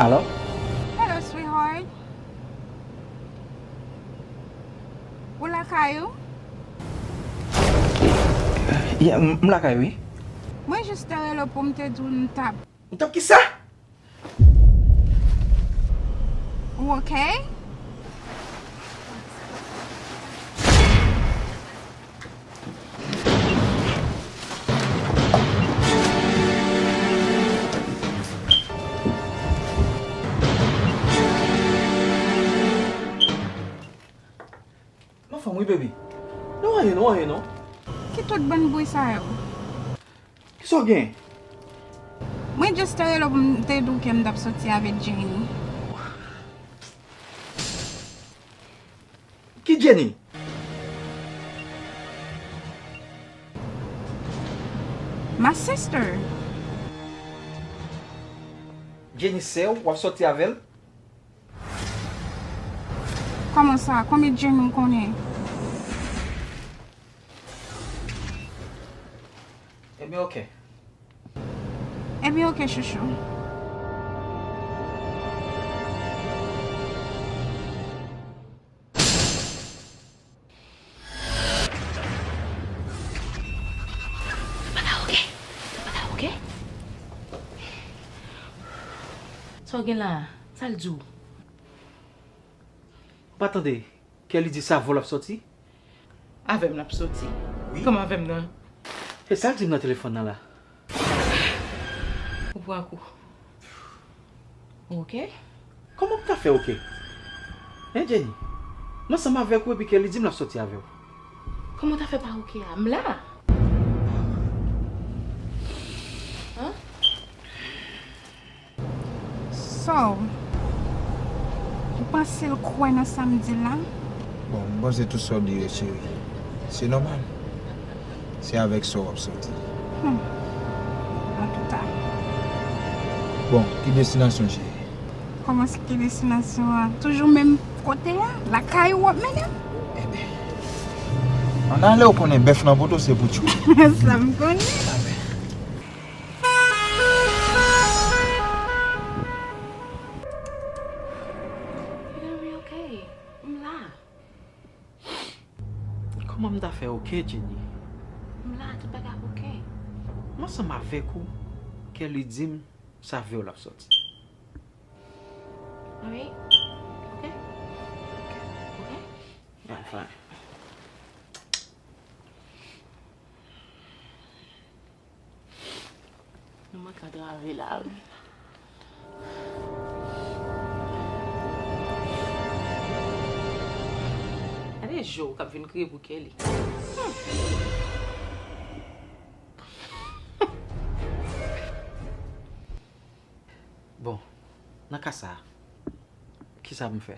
Alors? Hello, sweetheart. Wala kayo? Ya, mlakay oui. Mwen just tell hello pou mte doun tap. Tap ki sa? Ou okay? Ma fam oui baby. Non aye non. Ki tout ban boy sa yo? Ki so gen? Mwen just tell hello pou mte doun kem dap soti ave Jenny. Ki Jenny? My sister. Jenny se wap sorti avel? Koman sa? Komi Jenny konen? Ebe ok. Ebi okay, chouchou. Ok? So gen la, sal djou. Pa tande, ke li di sa vol ap sorti? Avem nap soti. Oui. Koman avem nan? E sa di m nan telefon nan la? Ou pou akou? Ok? Koman ta fe ok? Hein Jenny? Mwen sa ma vek ou epi ke li di m la sorti avel. Koman ta fe pa ok a? Mla? Hein? So, ou panse l kwen nan samedi la? Bon, moi c'est tout ça dire chérie. C'est normal. C'est avec ça wap sorti. En tout cas, Bon, qui destination chérie? koman se ki destinasyon a? Toujou menm kote ya? La kay wap menen? Eh ben. On a là où connaît bœuf dans poto c'est pour tout. Sa m konen. Ok. Mla. Koman m da fe ok Jenny? Mla, tout baga ok. Mwen sa ma vek ou ke li di m sa vol ap sorti. Alright? Ok? Ok? Yeah, fine. Mwen ka drave la. Ane jou kap vin kriye pou Kelly. Bon, nan ka sa, ki sa m fe?